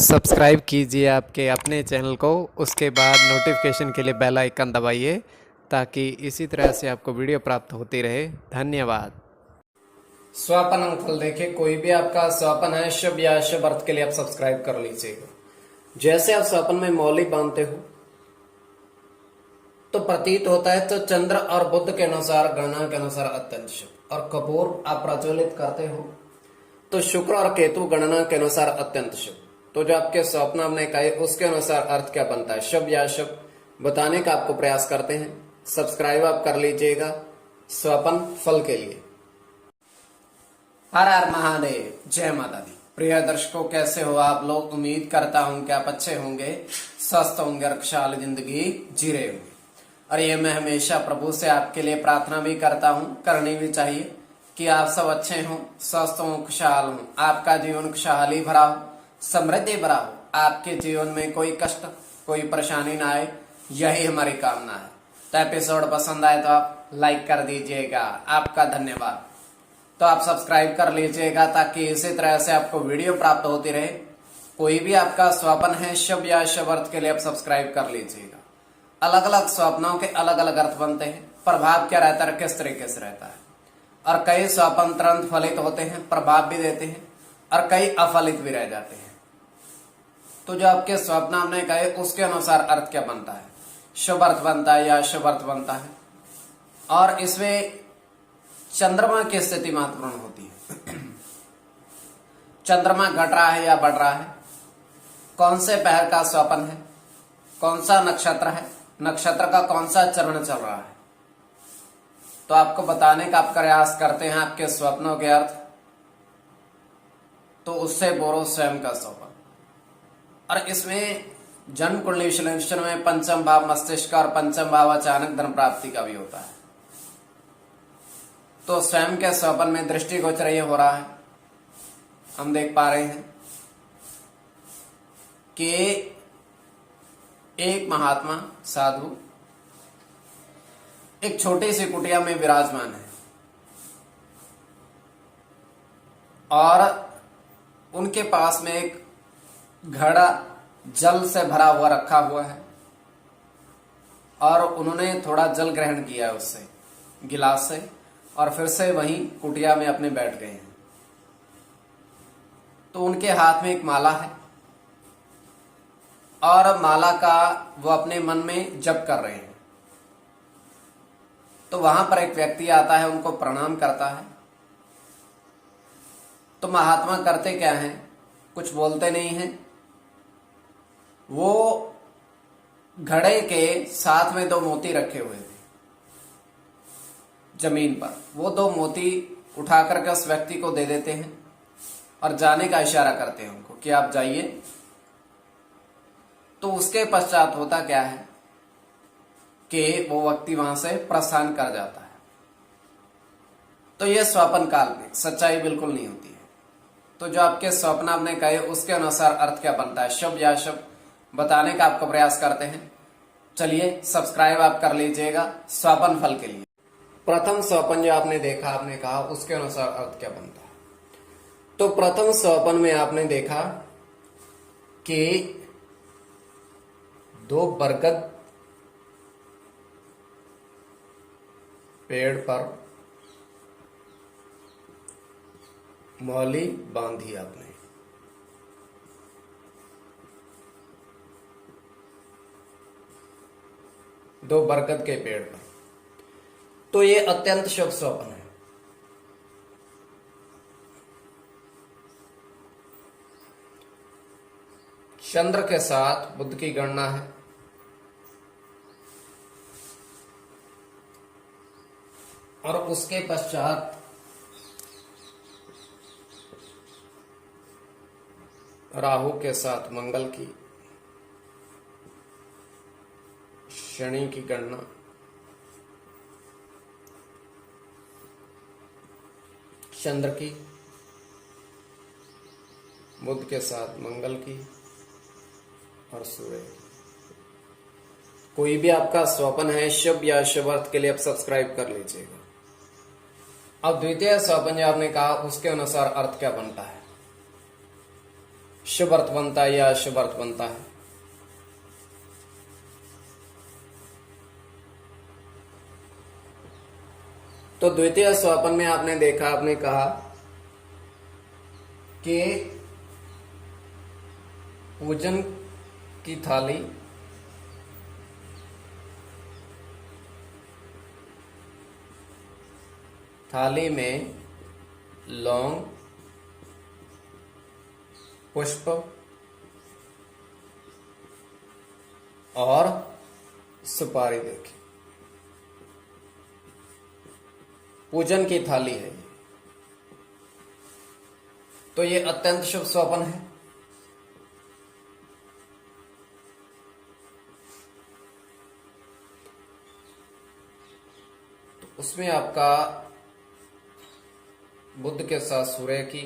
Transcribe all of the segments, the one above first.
Subscribe कीजिए आपके अपने चैनल को, उसके बाद नोटिफिकेशन के लिए बेल आइकन दबाइए ताकि इसी तरह से आपको वीडियो प्राप्त होती रहे। धन्यवाद। स्वपन अंकफल देखिए, कोई भी आपका स्वपन है शुभ या अशुभ अर्थ के लिए आप सब्सक्राइब कर लीजिएगा। जैसे आप स्वपन में मौली बांधते हो तो प्रतीत होता है तो चंद्र और बुध के अनुसार, गणना के अनुसार अत्यंत शुभ, और कपूर आप प्रज्वलित करते हो तो शुक्र और केतु गणना के अनुसार अत्यंत शुभ। तो जो आपके स्वप्न हमने कहे उसके अनुसार अर्थ क्या बनता है, शुभ या अशुभ, बताने का आपको प्रयास करते हैं। सब्सक्राइब आप कर लीजिएगा स्वपन फल के लिए। हर हर महादेव, जय माता दी। प्रिय दर्शकों, कैसे हो आप लोग? उम्मीद करता हूं कि आप अच्छे होंगे, स्वस्थ होंगे और खुशहाल जिंदगी जी रहे होंगे। और ये मैं हमेशा प्रभु से आपके लिए प्रार्थना भी करता हूं, करनी भी चाहिए कि आप सब अच्छे हों, स्वस्थ हों, खुशहाल हों, आपका जीवन खुशहाली भरा हो, समृद्धि भरा हो, आपके जीवन में कोई कष्ट, कोई परेशानी ना आए, यही हमारी कामना है। तो एपिसोड पसंद आए तो आप लाइक कर दीजिएगा, आपका धन्यवाद। तो आप सब्सक्राइब कर लीजिएगा ताकि इसी तरह से आपको वीडियो प्राप्त होती रहे। कोई भी आपका स्वप्न है शुभ या अशुभ अर्थ के लिए आप सब्सक्राइब कर लीजिएगा। अलग अलग स्वप्नों के अलग अलग अर्थ बनते हैं, प्रभाव क्या रहता है, किस तरीके से रहता है। और कई स्वप्न तुरंत फलित होते हैं, प्रभाव भी देते हैं, और कई अफलित भी रह जाते हैं। तो जो आपके स्वप्न हमने कहे उसके अनुसार अर्थ क्या बनता है, शुभ अर्थ बनता है या अशुभ अर्थ बनता है। और इसमें चंद्रमा की स्थिति महत्वपूर्ण होती है। चंद्रमा घट रहा है या बढ़ रहा है, कौन से पहर का स्वप्न है, कौन सा नक्षत्र है, नक्षत्र का कौन सा चरण चल रहा है, तो आपको बताने का आप प्रयास करते हैं आपके स्वप्नों के अर्थ। तो उससे बोरो स्वयं का स्वप्न। और इसमें जन्म कुंडली विश्लेषण में पंचम भाव मस्तिष्क और पंचम भाव अचानक धन प्राप्ति का भी होता है। तो स्वयं के स्वप्न में दृष्टि गोचर ये हो रहा है, हम देख पा रहे हैं कि एक महात्मा साधु एक छोटी सी कुटिया में विराजमान है और उनके पास में एक घड़ा जल से भरा हुआ रखा हुआ है और उन्होंने थोड़ा जल ग्रहण किया है उससे, गिलास से, और फिर से वहीं कुटिया में अपने बैठ गए हैं। तो उनके हाथ में एक माला है और माला का वो अपने मन में जप कर रहे हैं। तो वहां पर एक व्यक्ति आता है, उनको प्रणाम करता है। तो महात्मा करते क्या हैं, कुछ बोलते नहीं हैं। वो घड़े के साथ में 2 मोती रखे हुए थे जमीन पर, वो 2 मोती उठा करके उस व्यक्ति को दे देते हैं और जाने का इशारा करते हैं उनको कि आप जाइए। तो उसके पश्चात होता क्या है कि वो व्यक्ति वहां से प्रस्थान कर जाता है। तो यह स्वप्न काल्पनिक, सच्चाई बिल्कुल नहीं होती है। तो जो आपके स्वप्न आपने कहे उसके अनुसार अर्थ क्या बनता है, शुभ या अशुभ, बताने का आपको प्रयास करते हैं। चलिए सब्सक्राइब आप कर लीजिएगा स्वपन फल के लिए। प्रथम स्वपन जो आपने देखा, आपने कहा उसके अनुसार अर्थ क्या बनता है। तो प्रथम स्वपन में आपने देखा कि 2 बरगद पेड़ पर मौली बांधी आपने। दो बरगद के पेड़ पर। तो ये अत्यंत शुभ स्वप्न है। चंद्र के साथ बुध की गणना है और उसके पश्चात राहु के साथ मंगल की, शनि की गणना, चंद्र की, बुध के साथ मंगल की और सूर्य की। कोई भी आपका स्वप्न है शुभ या अशुभ अर्थ के लिए आप सब्सक्राइब कर लीजिएगा। अब द्वितीय स्वप्न जो आपने कहा उसके अनुसार अर्थ क्या बनता है, शुभ अर्थ बनता है या अशुभ अर्थ बनता है। तो द्वितीय स्वपन में आपने देखा, आपने कहा कि पूजन की थाली में लौंग, पुष्प और सुपारी देखी। पूजन की थाली है, तो ये अत्यंत शुभ स्वप्न है। तो उसमें आपका बुध के साथ सूर्य की,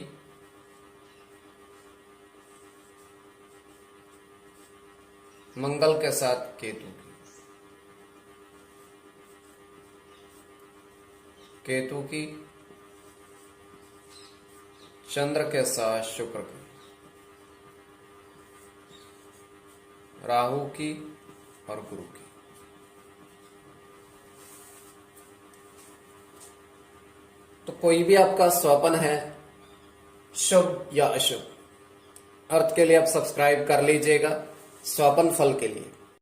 मंगल के साथ केतु की, चंद्र के साथ शुक्र की, राहु की और गुरु की। तो कोई भी आपका स्वप्न है, शुभ या अशुभ, अर्थ के लिए आप सब्सक्राइब कर लीजिएगा स्वप्न फल के लिए।